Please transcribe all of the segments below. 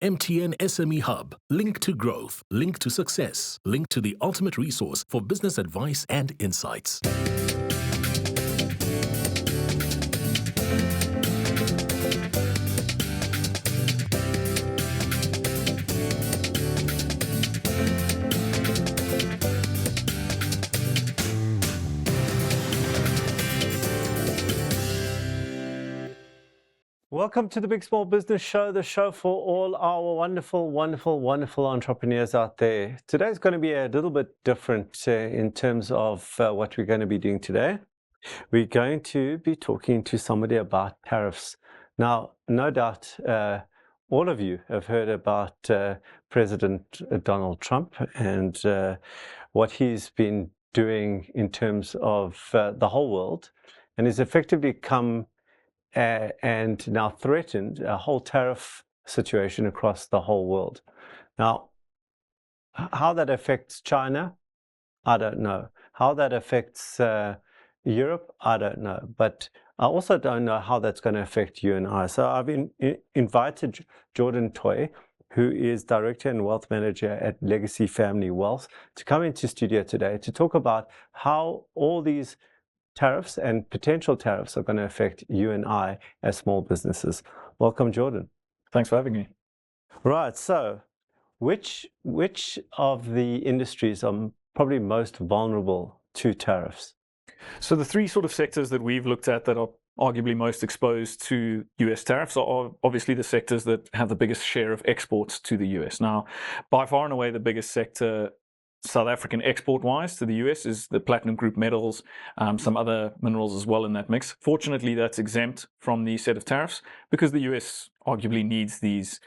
MTN SME Hub. Link to growth, link to success, link to the ultimate resource for business advice and insights. Welcome to the Big Small Business Show, the show for all our wonderful, wonderful, wonderful entrepreneurs out there. Today's going to be a little bit different in terms of what we're going to be doing today. We're going to be talking to somebody about tariffs. Now, no doubt, all of you have heard about President Donald Trump and what he's been doing in terms of the whole world, and he's effectively come and now threatened a whole tariff situation across the whole world. Now, how that affects China, I don't know. How that affects Europe, I don't know. But I also don't know how that's going to affect you and I. So I've invited Jordan Toy, who is Director and Wealth Manager at Legacy Family Wealth, to come into studio today to talk about how all these tariffs and potential tariffs are going to affect you and I as small businesses. Welcome, Jordan. Thanks for having me. Right. So which of the industries are probably most vulnerable to tariffs? So the three sort of sectors that we've looked at that are arguably most exposed to US tariffs are obviously the sectors that have the biggest share of exports to the US. Now, by far and away, the biggest sector South African export-wise to the US is the platinum group metals, some other minerals as well in that mix. Fortunately, that's exempt from the set of tariffs because the US arguably needs these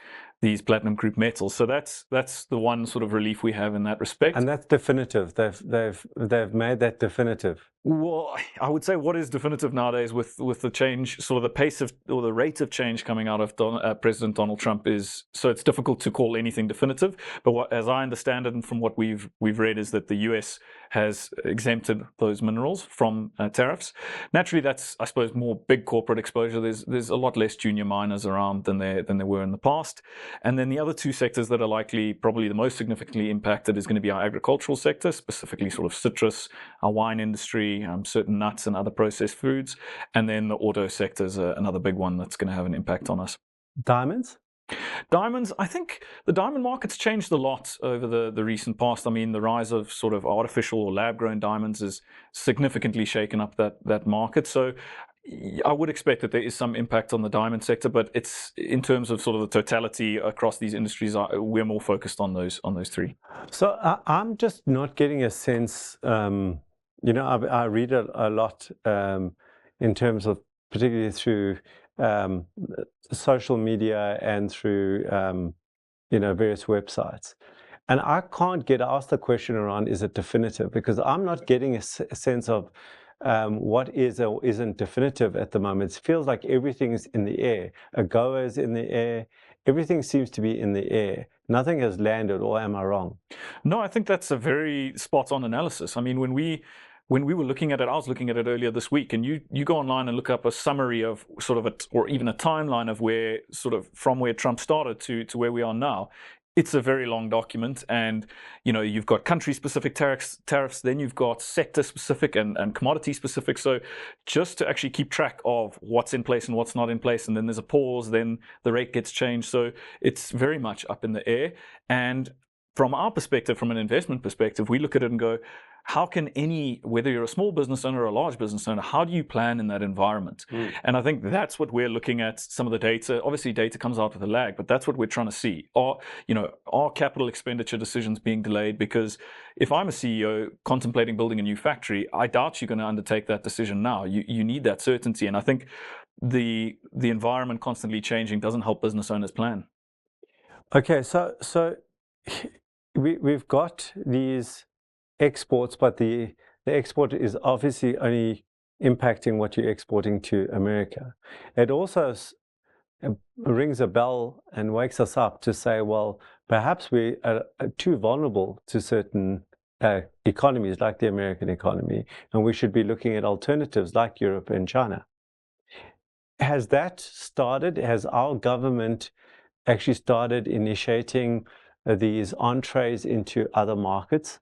platinum group metals. So that's the one sort of relief we have in that respect. And that's definitive. They've made that definitive. Well, I would say what is definitive nowadays with the change, sort of the pace of or the rate of change coming out of President Donald Trump is, so it's difficult to call anything definitive. But as I understand it and from what we've read is that the US has exempted those minerals from tariffs. Naturally, that's, I suppose, more big corporate exposure. There's a lot less junior miners around than there were in the past. And then the other two sectors that are likely probably the most significantly impacted is going to be our agricultural sector, specifically sort of citrus, our wine industry, certain nuts and other processed foods. And then the auto sector is another big one that's going to have an impact on us. Diamonds? Diamonds, I think the diamond market's changed a lot over the recent past. I mean, the rise of sort of artificial or lab-grown diamonds has significantly shaken up that market. So I would expect that there is some impact on the diamond sector, but it's in terms of sort of the totality across these industries, we're more focused on those three. So I'm just not getting a sense. I read a lot in terms of particularly through social media and through various websites, and I can't get asked the question around, is it definitive? Because I'm not getting a sense of what is or isn't definitive at the moment. It feels like everything is in the air. AGOA is in the air. Everything seems to be in the air. Nothing has landed, or am I wrong? No, I think that's a very spot-on analysis. I mean, when we were looking at it, I was looking at it earlier this week, and you go online and look up a summary of sort of or even a timeline of where sort of from where Trump started to where we are now. It's a very long document, and you've got country-specific tariffs, then you've got sector-specific and commodity-specific. So just to actually keep track of what's in place and what's not in place, and then there's a pause, then the rate gets changed. So it's very much up in the air. And from our perspective, from an investment perspective, we look at it and go, how can whether you're a small business owner or a large business owner, how do you plan in that environment? And I think that's what we're looking at, some of the data. Obviously, data comes out with a lag, but that's what we're trying to see. Are capital expenditure decisions being delayed? Because if I'm a CEO contemplating building a new factory, I doubt you're going to undertake that decision now. You need that certainty. And I think the environment constantly changing doesn't help business owners plan. Okay, so we've got these exports, but the export is obviously only impacting what you're exporting to America. It also rings a bell and wakes us up to say, well, perhaps we are too vulnerable to certain economies like the American economy, and we should be looking at alternatives like Europe and China. Has that started? Has our government actually started initiating these entrees into other markets?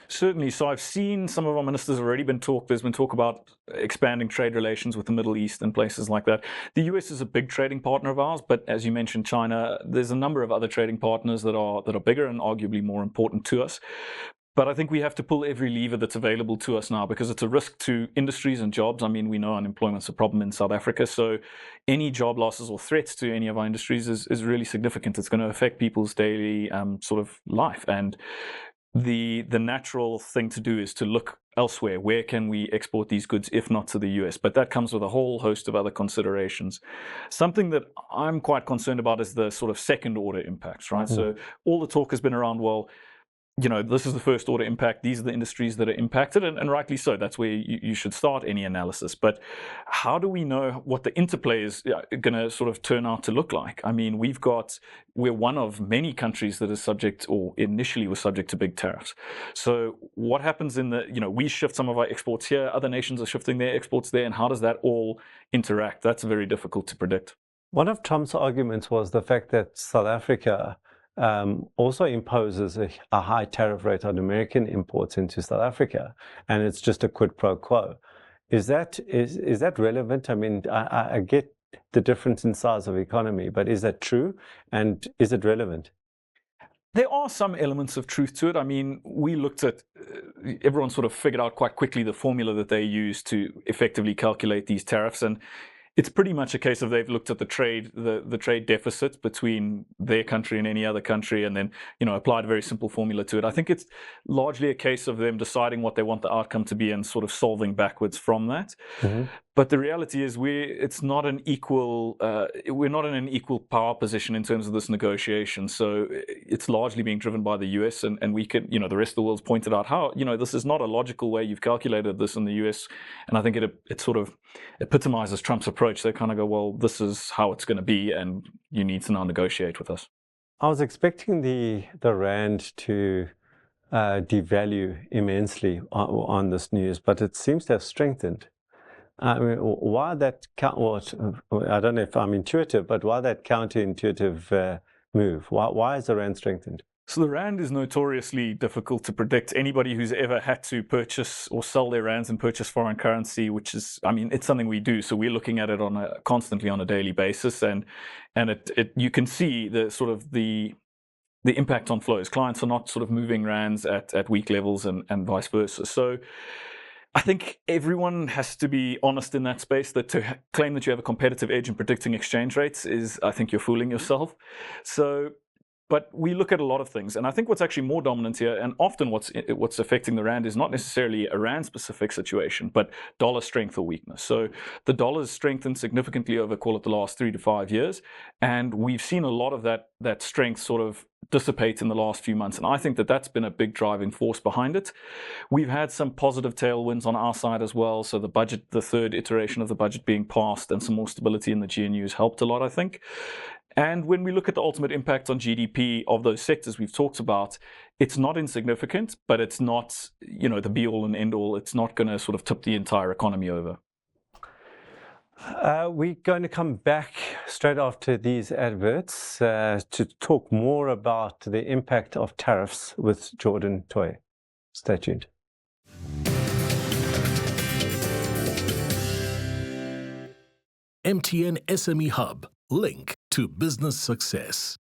Certainly. So I've seen some of our ministers already there's been talk about expanding trade relations with the Middle East and places like that. The US is a big trading partner of ours, but as you mentioned, China, there's a number of other trading partners that are bigger and arguably more important to us. But I think we have to pull every lever that's available to us now, because it's a risk to industries and jobs. I mean, we know unemployment's a problem in South Africa, so any job losses or threats to any of our industries is really significant. It's going to affect people's daily sort of life. And the natural thing to do is to look elsewhere. Where can we export these goods, if not to the US? But that comes with a whole host of other considerations. Something that I'm quite concerned about is the sort of second order impacts, right? So all the talk has been around, well, this is the first order impact. These are the industries that are impacted, and rightly so. That's where you should start any analysis. But how do we know what the interplay is going to sort of turn out to look like? I mean, we're one of many countries that is subject, or initially was subject to big tariffs. So what happens we shift some of our exports here, other nations are shifting their exports there, and how does that all interact? That's very difficult to predict. One of Trump's arguments was the fact that South Africa also imposes a high tariff rate on American imports into South Africa, and it's just a quid pro quo. Is that relevant? I mean, I get the difference in size of economy, but is that true, and is it relevant? There are some elements of truth to it. I mean, we looked at, everyone sort of figured out quite quickly the formula that they use to effectively calculate these tariffs, and it's pretty much a case of they've looked at the trade deficit between their country and any other country, and then applied a very simple formula to it. I think it's largely a case of them deciding what they want the outcome to be and sort of solving backwards from that. Mm-hmm. But the reality is we're not in an equal power position in terms of this negotiation. So it's largely being driven by the US, and we could, the rest of the world's pointed out how, this is not a logical way you've calculated this in the US. And I think it sort of epitomizes Trump's approach. They kind of go, well, this is how it's going to be, and you need to now negotiate with us. I was expecting the rand to devalue immensely on this news, but it seems to have strengthened. I mean, why that? I don't know if I'm intuitive, but why that counterintuitive move? Why is the rand strengthened? So the rand is notoriously difficult to predict. Anybody who's ever had to purchase or sell their rands and purchase foreign currency, which is, I mean, it's something we do. So we're looking at it constantly on a daily basis, and you can see the impact on flows. Clients are not sort of moving rands at weak levels and vice versa. So I think everyone has to be honest in that space, that to claim that you have a competitive edge in predicting exchange rates is, I think you're fooling yourself. But we look at a lot of things, and I think what's actually more dominant here, and often what's affecting the rand, is not necessarily a rand-specific situation, but dollar strength or weakness. So the dollar has strengthened significantly over, call it, the last 3 to 5 years, and we've seen a lot of that strength sort of dissipate in the last few months, and I think that's been a big driving force behind it. We've had some positive tailwinds on our side as well. So the budget, the third iteration of the budget being passed, and some more stability in the GNU has helped a lot, I think. And when we look at the ultimate impact on GDP of those sectors we've talked about, it's not insignificant, but it's not, the be-all and end-all. It's not going to sort of tip the entire economy over. We're going to come back straight after these adverts to talk more about the impact of tariffs with Jordan Toy. Stay tuned. MTN SME Hub, link to business success.